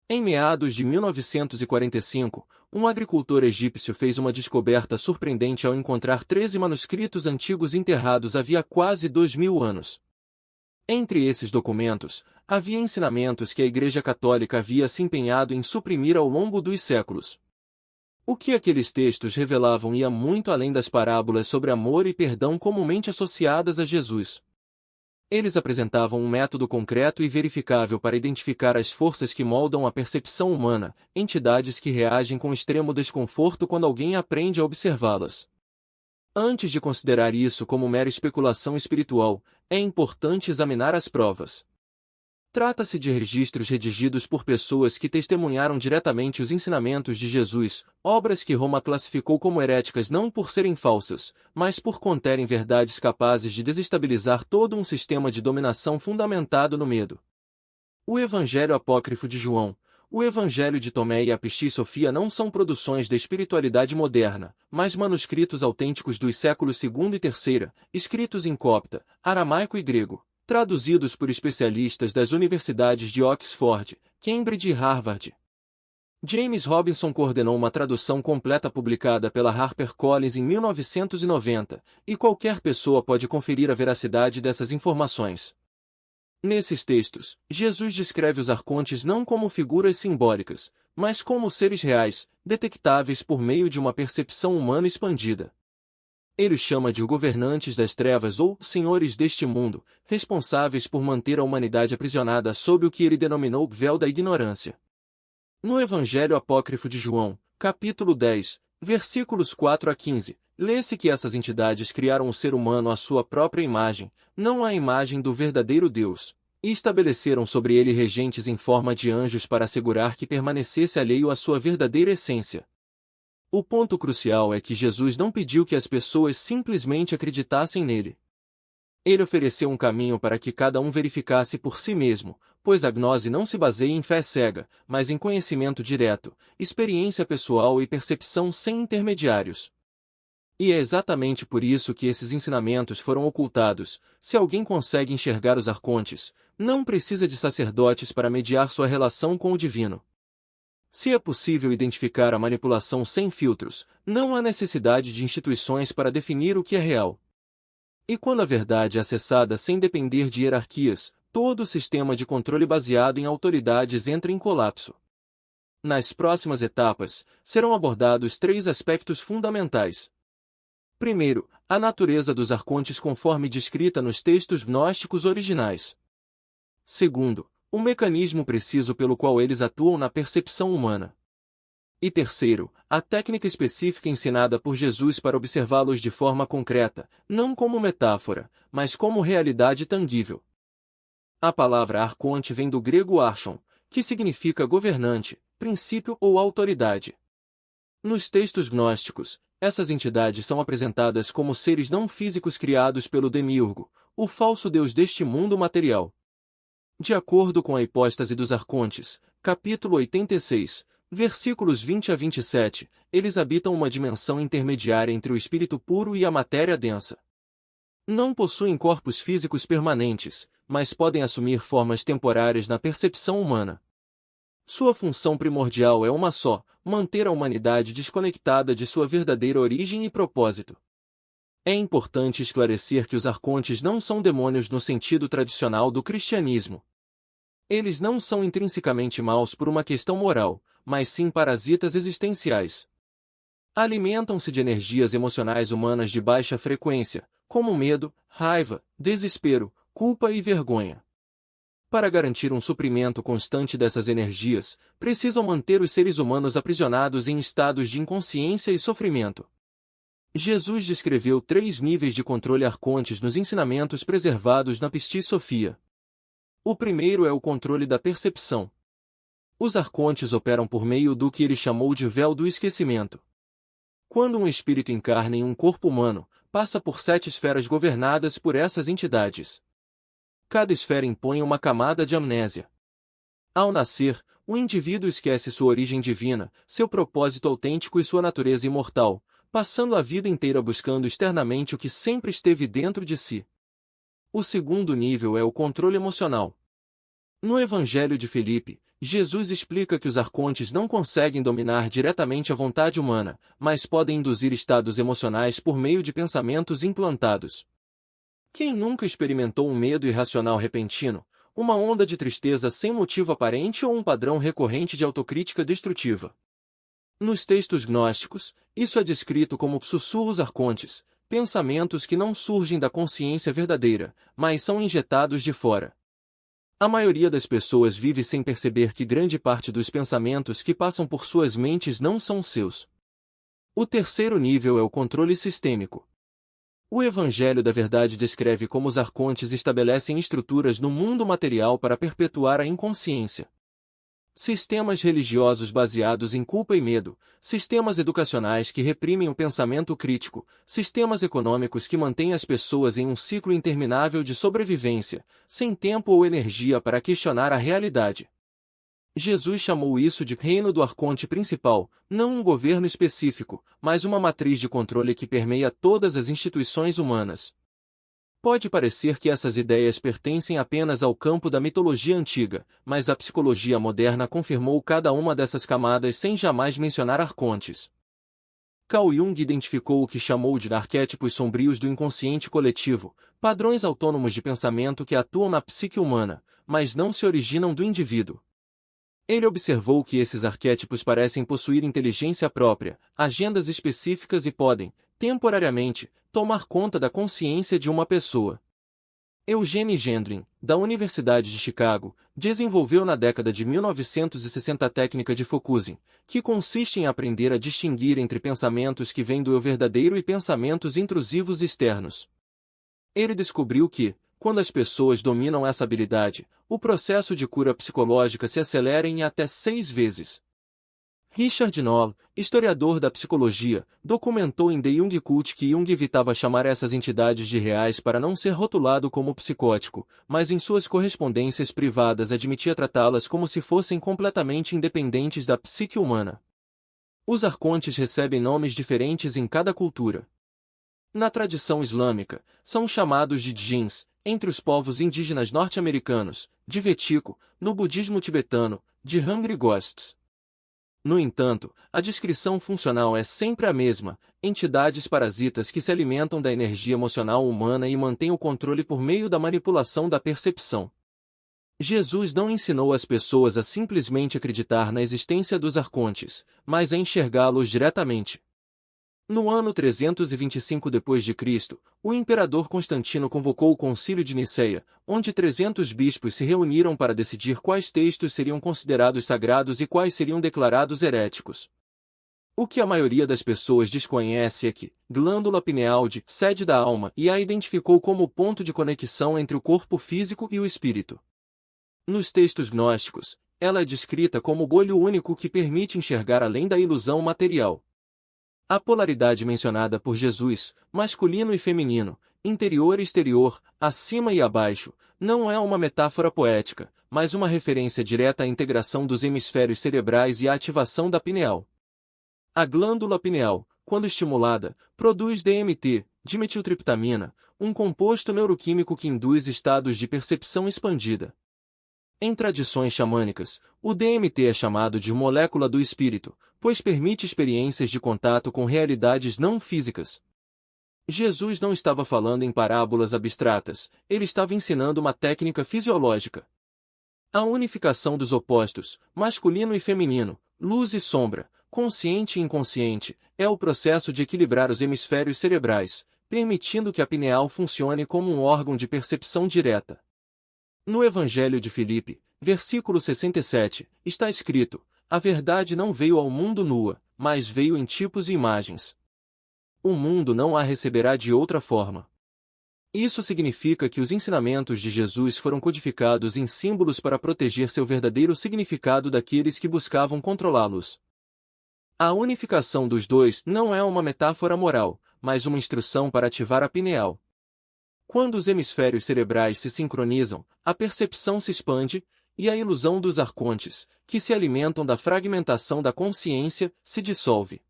Em meados de 1945, um agricultor egípcio fez uma descoberta surpreendente ao encontrar 13 manuscritos antigos enterrados havia quase 2000 anos. Entre esses documentos, havia ensinamentos que a Igreja Católica havia se empenhado em suprimir ao longo dos séculos. O que aqueles textos revelavam ia muito além das parábolas sobre amor e perdão comumente associadas a Jesus. Eles apresentavam um método concreto e verificável para identificar as forças que moldam a percepção humana, entidades que reagem com extremo desconforto quando alguém aprende a observá-las. Antes de considerar isso como mera especulação espiritual, é importante examinar as provas. Trata-se de registros redigidos por pessoas que testemunharam diretamente os ensinamentos de Jesus, obras que Roma classificou como heréticas não por serem falsas, mas por conterem verdades capazes de desestabilizar todo um sistema de dominação fundamentado no medo. O Evangelho Apócrifo de João, o Evangelho de Tomé e a Pistis Sofia não são produções da espiritualidade moderna, mas manuscritos autênticos dos séculos II e III, escritos em copta, aramaico e grego, traduzidos por especialistas das universidades de Oxford, Cambridge e Harvard. James Robinson coordenou uma tradução completa publicada pela HarperCollins em 1990, e qualquer pessoa pode conferir a veracidade dessas informações. Nesses textos, Jesus descreve os arcontes não como figuras simbólicas, mas como seres reais, detectáveis por meio de uma percepção humana expandida. Ele os chama de governantes das trevas ou senhores deste mundo, responsáveis por manter a humanidade aprisionada sob o que ele denominou véu da ignorância. No Evangelho Apócrifo de João, capítulo 10, versículos 4 a 15, lê-se que essas entidades criaram o ser humano à sua própria imagem, não à imagem do verdadeiro Deus, e estabeleceram sobre ele regentes em forma de anjos para assegurar que permanecesse alheio à sua verdadeira essência. O ponto crucial é que Jesus não pediu que as pessoas simplesmente acreditassem nele. Ele ofereceu um caminho para que cada um verificasse por si mesmo, pois a gnose não se baseia em fé cega, mas em conhecimento direto, experiência pessoal e percepção sem intermediários. E é exatamente por isso que esses ensinamentos foram ocultados. Se alguém consegue enxergar os arcontes, não precisa de sacerdotes para mediar sua relação com o divino. Se é possível identificar a manipulação sem filtros, não há necessidade de instituições para definir o que é real. E quando a verdade é acessada sem depender de hierarquias, todo o sistema de controle baseado em autoridades entra em colapso. Nas próximas etapas, serão abordados 3 aspectos fundamentais. Primeiro, a natureza dos arcontes conforme descrita nos textos gnósticos originais. Segundo, o mecanismo preciso pelo qual eles atuam na percepção humana. E terceiro, a técnica específica ensinada por Jesus para observá-los de forma concreta, não como metáfora, mas como realidade tangível. A palavra arconte vem do grego archon, que significa governante, princípio ou autoridade. Nos textos gnósticos, essas entidades são apresentadas como seres não físicos criados pelo demiurgo, o falso deus deste mundo material. De acordo com a hipóstase dos arcontes, capítulo 86, versículos 20 a 27, eles habitam uma dimensão intermediária entre o espírito puro e a matéria densa. Não possuem corpos físicos permanentes, mas podem assumir formas temporárias na percepção humana. Sua função primordial é uma só: manter a humanidade desconectada de sua verdadeira origem e propósito. É importante esclarecer que os arcontes não são demônios no sentido tradicional do cristianismo. Eles não são intrinsecamente maus por uma questão moral, mas sim parasitas existenciais. Alimentam-se de energias emocionais humanas de baixa frequência, como medo, raiva, desespero, culpa e vergonha. Para garantir um suprimento constante dessas energias, precisam manter os seres humanos aprisionados em estados de inconsciência e sofrimento. Jesus descreveu 3 níveis de controle arcontes nos ensinamentos preservados na Pistis Sofia. O primeiro é o controle da percepção. Os arcontes operam por meio do que ele chamou de véu do esquecimento. Quando um espírito encarna em um corpo humano, passa por 7 esferas governadas por essas entidades. Cada esfera impõe uma camada de amnésia. Ao nascer, o indivíduo esquece sua origem divina, seu propósito autêntico e sua natureza imortal, passando a vida inteira buscando externamente o que sempre esteve dentro de si. O segundo nível é o controle emocional. No Evangelho de Filipe, Jesus explica que os arcontes não conseguem dominar diretamente a vontade humana, mas podem induzir estados emocionais por meio de pensamentos implantados. Quem nunca experimentou um medo irracional repentino, uma onda de tristeza sem motivo aparente ou um padrão recorrente de autocrítica destrutiva? Nos textos gnósticos, isso é descrito como sussurros arcontes, pensamentos que não surgem da consciência verdadeira, mas são injetados de fora. A maioria das pessoas vive sem perceber que grande parte dos pensamentos que passam por suas mentes não são seus. O terceiro nível é o controle sistêmico. O Evangelho da Verdade descreve como os arcontes estabelecem estruturas no mundo material para perpetuar a inconsciência. Sistemas religiosos baseados em culpa e medo, sistemas educacionais que reprimem o pensamento crítico, sistemas econômicos que mantêm as pessoas em um ciclo interminável de sobrevivência, sem tempo ou energia para questionar a realidade. Jesus chamou isso de reino do arconte principal, não um governo específico, mas uma matriz de controle que permeia todas as instituições humanas. Pode parecer que essas ideias pertencem apenas ao campo da mitologia antiga, mas a psicologia moderna confirmou cada uma dessas camadas sem jamais mencionar arcontes. Carl Jung identificou o que chamou de arquétipos sombrios do inconsciente coletivo, padrões autônomos de pensamento que atuam na psique humana, mas não se originam do indivíduo. Ele observou que esses arquétipos parecem possuir inteligência própria, agendas específicas e podem, temporariamente, tomar conta da consciência de uma pessoa. Eugene Gendrin, da Universidade de Chicago, desenvolveu na década de 1960 a técnica de focusing, que consiste em aprender a distinguir entre pensamentos que vêm do eu verdadeiro e pensamentos intrusivos externos. Ele descobriu que, quando as pessoas dominam essa habilidade, o processo de cura psicológica se acelera em até 6 vezes. Richard Knoll, historiador da psicologia, documentou em The Jung Cult que Jung evitava chamar essas entidades de reais para não ser rotulado como psicótico, mas em suas correspondências privadas admitia tratá-las como se fossem completamente independentes da psique humana. Os arcontes recebem nomes diferentes em cada cultura. Na tradição islâmica, são chamados de djinns, entre os povos indígenas norte-americanos, de Vetico, no budismo tibetano, de Hungry Ghosts. No entanto, a descrição funcional é sempre a mesma: entidades parasitas que se alimentam da energia emocional humana e mantêm o controle por meio da manipulação da percepção. Jesus não ensinou as pessoas a simplesmente acreditar na existência dos arcontes, mas a enxergá-los diretamente. No ano 325 d.C., o imperador Constantino convocou o Concílio de Niceia, onde 300 bispos se reuniram para decidir quais textos seriam considerados sagrados e quais seriam declarados heréticos. O que a maioria das pessoas desconhece é que, glândula pineal de sede da alma, e a identificou como o ponto de conexão entre o corpo físico e o espírito. Nos textos gnósticos, ela é descrita como o olho único que permite enxergar além da ilusão material. A polaridade mencionada por Jesus, masculino e feminino, interior e exterior, acima e abaixo, não é uma metáfora poética, mas uma referência direta à integração dos hemisférios cerebrais e à ativação da pineal. A glândula pineal, quando estimulada, produz DMT, dimetiltriptamina, um composto neuroquímico que induz estados de percepção expandida. Em tradições xamânicas, o DMT é chamado de molécula do espírito, pois permite experiências de contato com realidades não físicas. Jesus não estava falando em parábolas abstratas, ele estava ensinando uma técnica fisiológica. A unificação dos opostos, masculino e feminino, luz e sombra, consciente e inconsciente, é o processo de equilibrar os hemisférios cerebrais, permitindo que a pineal funcione como um órgão de percepção direta. No Evangelho de Filipe, versículo 67, está escrito: a verdade não veio ao mundo nua, mas veio em tipos e imagens. O mundo não a receberá de outra forma. Isso significa que os ensinamentos de Jesus foram codificados em símbolos para proteger seu verdadeiro significado daqueles que buscavam controlá-los. A unificação dos dois não é uma metáfora moral, mas uma instrução para ativar a pineal. Quando os hemisférios cerebrais se sincronizam, a percepção se expande, e a ilusão dos arcontes, que se alimentam da fragmentação da consciência, se dissolve.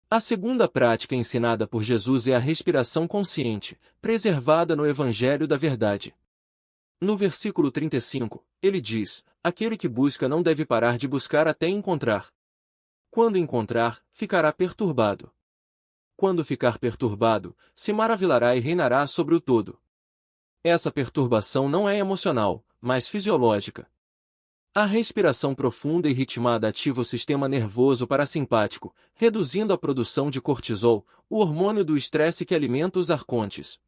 A segunda prática ensinada por Jesus é a respiração consciente, preservada no Evangelho da Verdade. No versículo 35, ele diz: aquele que busca não deve parar de buscar até encontrar. Quando encontrar, ficará perturbado. Quando ficar perturbado, se maravilhará e reinará sobre o todo. Essa perturbação não é emocional, mas fisiológica. A respiração profunda e ritmada ativa o sistema nervoso parasimpático, reduzindo a produção de cortisol, o hormônio do estresse que alimenta os arcontes.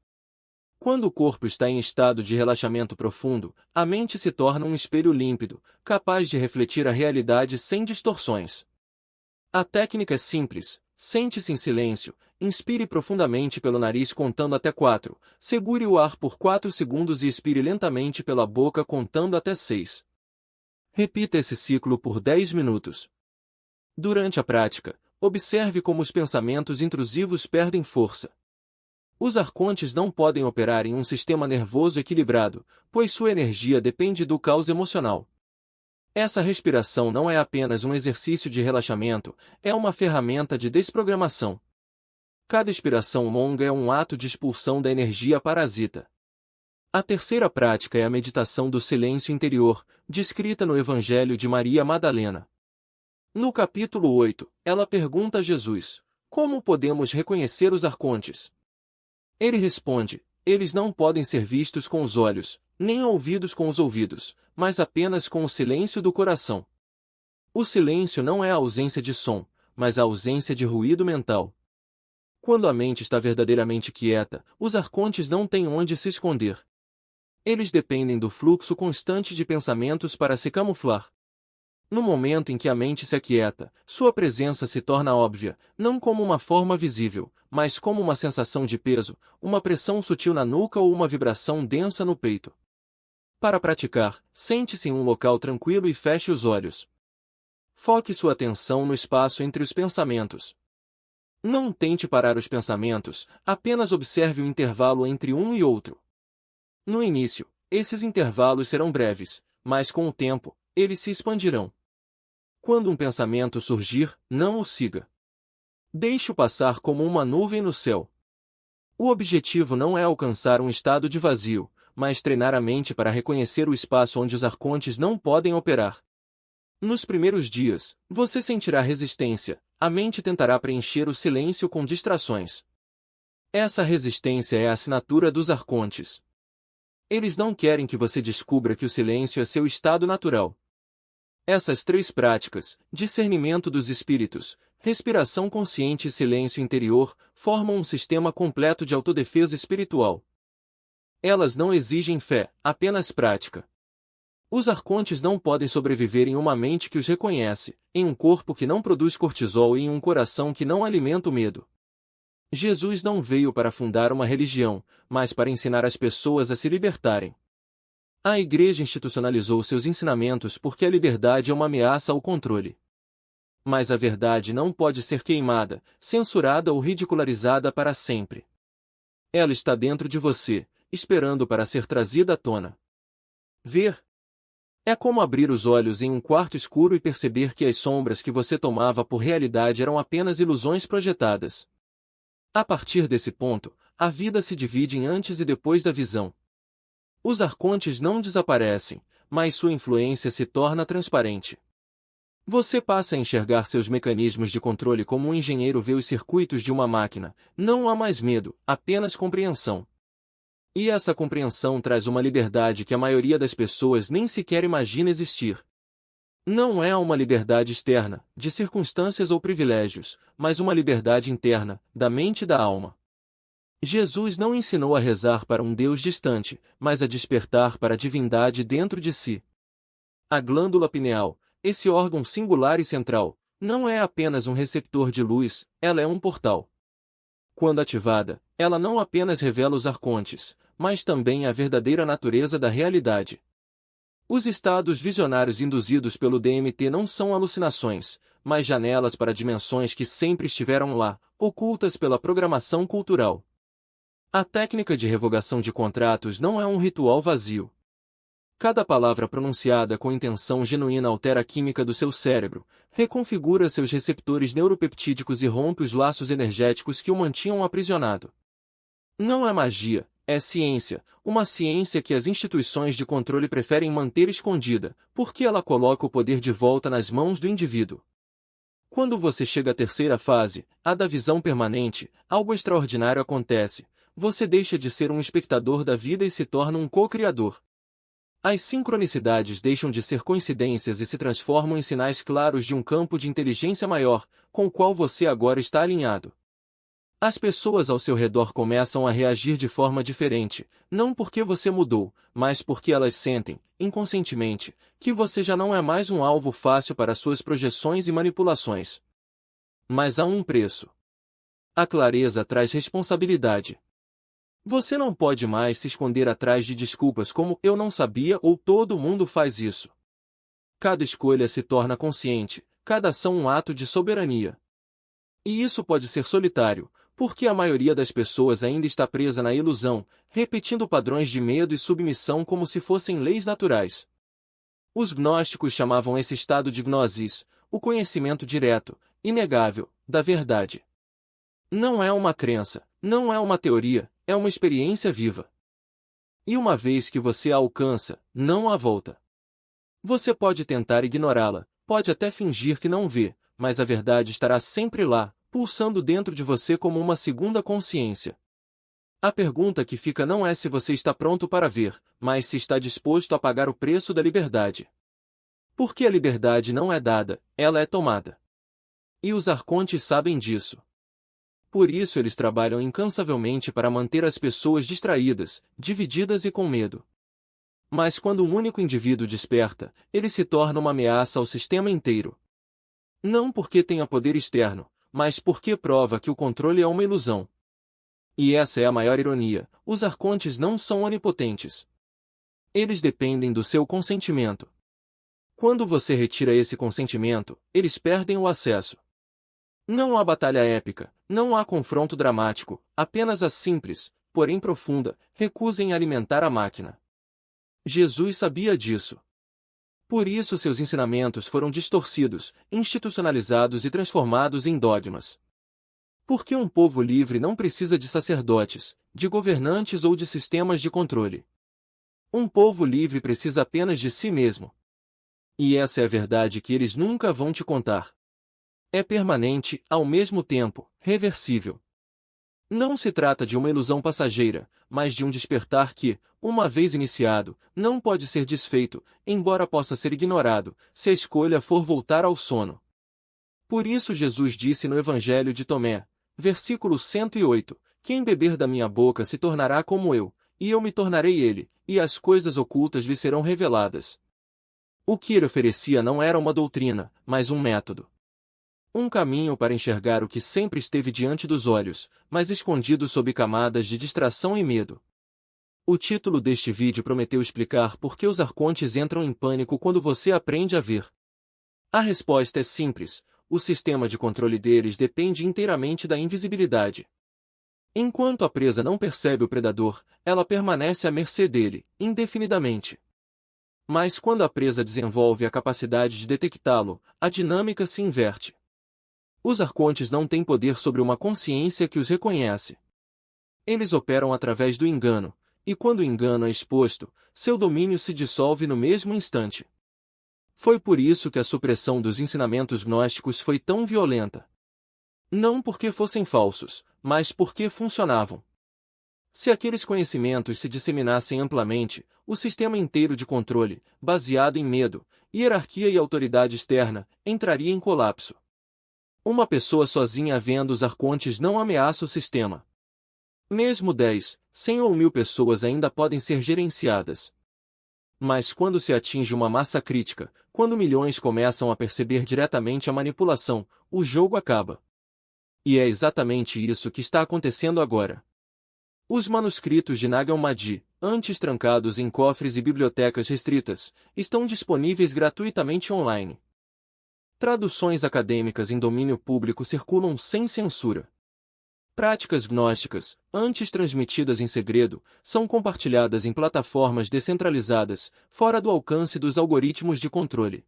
Quando o corpo está em estado de relaxamento profundo, a mente se torna um espelho límpido, capaz de refletir a realidade sem distorções. A técnica é simples: sente-se em silêncio, inspire profundamente pelo nariz contando até 4, segure o ar por 4 segundos e expire lentamente pela boca contando até 6. Repita esse ciclo por 10 minutos. Durante a prática, observe como os pensamentos intrusivos perdem força. Os arcontes não podem operar em um sistema nervoso equilibrado, pois sua energia depende do caos emocional. Essa respiração não é apenas um exercício de relaxamento, é uma ferramenta de desprogramação. Cada expiração longa é um ato de expulsão da energia parasita. A terceira prática é a meditação do silêncio interior, descrita no Evangelho de Maria Madalena. No capítulo 8, ela pergunta a Jesus: como podemos reconhecer os arcontes? Ele responde: eles não podem ser vistos com os olhos, nem ouvidos com os ouvidos, mas apenas com o silêncio do coração. O silêncio não é a ausência de som, mas a ausência de ruído mental. Quando a mente está verdadeiramente quieta, os arcontes não têm onde se esconder. Eles dependem do fluxo constante de pensamentos para se camuflar. No momento em que a mente se aquieta, sua presença se torna óbvia, não como uma forma visível, mas como uma sensação de peso, uma pressão sutil na nuca ou uma vibração densa no peito. Para praticar, sente-se em um local tranquilo e feche os olhos. Foque sua atenção no espaço entre os pensamentos. Não tente parar os pensamentos, apenas observe o intervalo entre um e outro. No início, esses intervalos serão breves, mas com o tempo, eles se expandirão. Quando um pensamento surgir, não o siga. Deixe-o passar como uma nuvem no céu. O objetivo não é alcançar um estado de vazio, mas treinar a mente para reconhecer o espaço onde os arcontes não podem operar. Nos primeiros dias, você sentirá resistência, a mente tentará preencher o silêncio com distrações. Essa resistência é a assinatura dos arcontes. Eles não querem que você descubra que o silêncio é seu estado natural. Essas 3 práticas, discernimento dos espíritos, respiração consciente e silêncio interior, formam um sistema completo de autodefesa espiritual. Elas não exigem fé, apenas prática. Os arcontes não podem sobreviver em uma mente que os reconhece, em um corpo que não produz cortisol e em um coração que não alimenta o medo. Jesus não veio para fundar uma religião, mas para ensinar as pessoas a se libertarem. A Igreja institucionalizou seus ensinamentos porque a liberdade é uma ameaça ao controle. Mas a verdade não pode ser queimada, censurada ou ridicularizada para sempre. Ela está dentro de você, esperando para ser trazida à tona. Ver é como abrir os olhos em um quarto escuro e perceber que as sombras que você tomava por realidade eram apenas ilusões projetadas. A partir desse ponto, a vida se divide em antes e depois da visão. Os arcontes não desaparecem, mas sua influência se torna transparente. Você passa a enxergar seus mecanismos de controle como um engenheiro vê os circuitos de uma máquina. Não há mais medo, apenas compreensão. E essa compreensão traz uma liberdade que a maioria das pessoas nem sequer imagina existir. Não é uma liberdade externa, de circunstâncias ou privilégios, mas uma liberdade interna, da mente e da alma. Jesus não ensinou a rezar para um Deus distante, mas a despertar para a divindade dentro de si. A glândula pineal, esse órgão singular e central, não é apenas um receptor de luz, ela é um portal. Quando ativada, ela não apenas revela os arcontes, mas também a verdadeira natureza da realidade. Os estados visionários induzidos pelo DMT não são alucinações, mas janelas para dimensões que sempre estiveram lá, ocultas pela programação cultural. A técnica de revogação de contratos não é um ritual vazio. Cada palavra pronunciada com intenção genuína altera a química do seu cérebro, reconfigura seus receptores neuropeptídicos e rompe os laços energéticos que o mantinham aprisionado. Não é magia, É ciência, uma ciência que as instituições de controle preferem manter escondida, porque ela coloca o poder de volta nas mãos do indivíduo. Quando você chega à terceira fase, a da visão permanente, algo extraordinário acontece. Você deixa de ser um espectador da vida e se torna um co-criador. As sincronicidades deixam de ser coincidências e se transformam em sinais claros de um campo de inteligência maior, com o qual você agora está alinhado. As pessoas ao seu redor começam a reagir de forma diferente, não porque você mudou, mas porque elas sentem, inconscientemente, que você já não é mais um alvo fácil para suas projeções e manipulações. Mas há um preço. A clareza traz responsabilidade. Você não pode mais se esconder atrás de desculpas como "eu não sabia" ou "todo mundo faz isso". Cada escolha se torna consciente, cada ação um ato de soberania. E isso pode ser solitário, porque a maioria das pessoas ainda está presa na ilusão, repetindo padrões de medo e submissão como se fossem leis naturais. Os gnósticos chamavam esse estado de gnosis, o conhecimento direto, inegável, da verdade. Não é uma crença, não é uma teoria, é uma experiência viva. E uma vez que você a alcança, não há volta. Você pode tentar ignorá-la, pode até fingir que não vê, mas a verdade estará sempre lá, pulsando dentro de você como uma segunda consciência. A pergunta que fica não é se você está pronto para ver, mas se está disposto a pagar o preço da liberdade. Porque a liberdade não é dada, ela é tomada. E os arcontes sabem disso. Por isso eles trabalham incansavelmente para manter as pessoas distraídas, divididas e com medo. Mas quando um único indivíduo desperta, ele se torna uma ameaça ao sistema inteiro. Não porque tenha poder externo, mas porque prova que o controle é uma ilusão. E essa é a maior ironia: os arcontes não são onipotentes. Eles dependem do seu consentimento. Quando você retira esse consentimento, eles perdem o acesso. Não há batalha épica, não há confronto dramático, apenas a simples, porém profunda, recusa em alimentar a máquina. Jesus sabia disso. Por isso seus ensinamentos foram distorcidos, institucionalizados e transformados em dogmas. Porque um povo livre não precisa de sacerdotes, de governantes ou de sistemas de controle. Um povo livre precisa apenas de si mesmo. E essa é a verdade que eles nunca vão te contar. É permanente, ao mesmo tempo, reversível. Não se trata de uma ilusão passageira, mas de um despertar que, uma vez iniciado, não pode ser desfeito, embora possa ser ignorado, se a escolha for voltar ao sono. Por isso Jesus disse no Evangelho de Tomé, versículo 108, "Quem beber da minha boca se tornará como eu, e eu me tornarei ele, e as coisas ocultas lhe serão reveladas." O que ele oferecia não era uma doutrina, mas um método. Um caminho para enxergar o que sempre esteve diante dos olhos, mas escondido sob camadas de distração e medo. O título deste vídeo prometeu explicar por que os arcontes entram em pânico quando você aprende a ver. A resposta é simples: o sistema de controle deles depende inteiramente da invisibilidade. Enquanto a presa não percebe o predador, ela permanece à mercê dele, indefinidamente. Mas quando a presa desenvolve a capacidade de detectá-lo, a dinâmica se inverte. Os arcontes não têm poder sobre uma consciência que os reconhece. Eles operam através do engano, e quando o engano é exposto, seu domínio se dissolve no mesmo instante. Foi por isso que a supressão dos ensinamentos gnósticos foi tão violenta. Não porque fossem falsos, mas porque funcionavam. Se aqueles conhecimentos se disseminassem amplamente, o sistema inteiro de controle, baseado em medo, hierarquia e autoridade externa, entraria em colapso. Uma pessoa sozinha vendo os arcontes não ameaça o sistema. Mesmo 10, 100 ou 1000 pessoas ainda podem ser gerenciadas. Mas quando se atinge uma massa crítica, quando milhões começam a perceber diretamente a manipulação, o jogo acaba. E é exatamente isso que está acontecendo agora. Os manuscritos de Nag Hammadi, antes trancados em cofres e bibliotecas restritas, estão disponíveis gratuitamente online. Traduções acadêmicas em domínio público circulam sem censura. Práticas gnósticas, antes transmitidas em segredo, são compartilhadas em plataformas descentralizadas, fora do alcance dos algoritmos de controle.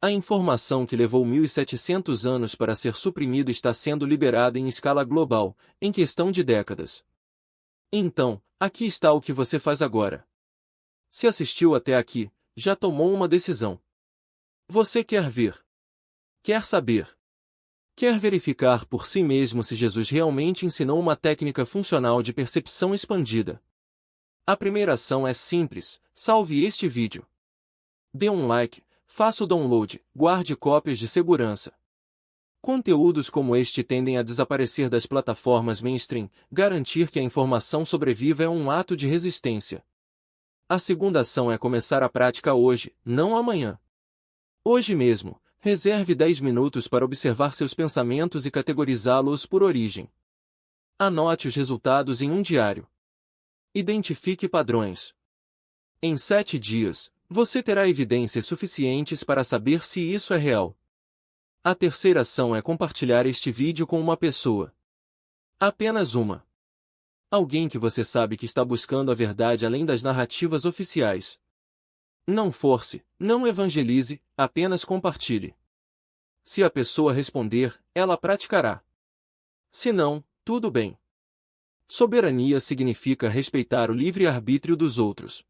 A informação que levou 1700 anos para ser suprimida está sendo liberada em escala global, em questão de décadas. Então, aqui está o que você faz agora. Se assistiu até aqui, já tomou uma decisão. Você quer ver? Quer saber? Quer verificar por si mesmo se Jesus realmente ensinou uma técnica funcional de percepção expandida? A primeira ação é simples: salve este vídeo. Dê um like, faça o download, guarde cópias de segurança. Conteúdos como este tendem a desaparecer das plataformas mainstream. Garantir que a informação sobreviva é um ato de resistência. A segunda ação é começar a prática hoje, não amanhã. Hoje mesmo, reserve 10 minutos para observar seus pensamentos e categorizá-los por origem. Anote os resultados em um diário. Identifique padrões. Em 7 dias, você terá evidências suficientes para saber se isso é real. A terceira ação é compartilhar este vídeo com uma pessoa. Apenas uma. Alguém que você sabe que está buscando a verdade além das narrativas oficiais. Não force, não evangelize, apenas compartilhe. Se a pessoa responder, ela praticará. Se não, tudo bem. Soberania significa respeitar o livre-arbítrio dos outros.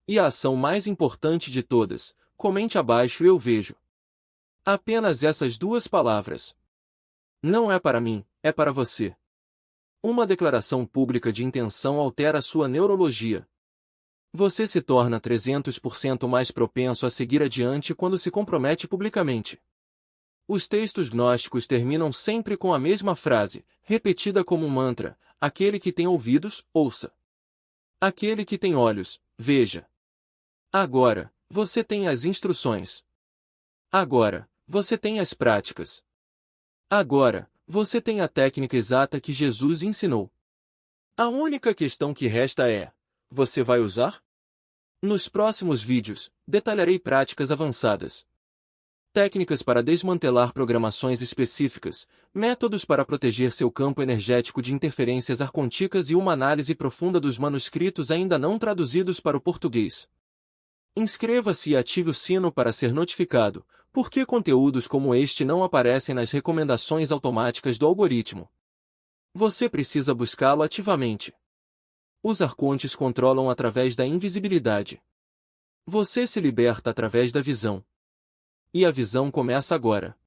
E a ação mais importante de todas, comente abaixo: eu vejo. Apenas essas duas palavras. Não é para mim, é para você. Uma declaração pública de intenção altera sua neurologia. Você se torna 300% mais propenso a seguir adiante quando se compromete publicamente. Os textos gnósticos terminam sempre com a mesma frase, repetida como um mantra: aquele que tem ouvidos, ouça. Aquele que tem olhos, veja. Agora, você tem as instruções. Agora, você tem as práticas. Agora, você tem a técnica exata que Jesus ensinou. A única questão que resta é: você vai usar? Nos próximos vídeos, detalharei práticas avançadas. Técnicas para desmantelar programações específicas, métodos para proteger seu campo energético de interferências arcônticas e uma análise profunda dos manuscritos ainda não traduzidos para o português. Inscreva-se e ative o sino para ser notificado, porque conteúdos como este não aparecem nas recomendações automáticas do algoritmo. Você precisa buscá-lo ativamente. Os arcontes controlam através da invisibilidade. Você se liberta através da visão. E a visão começa agora.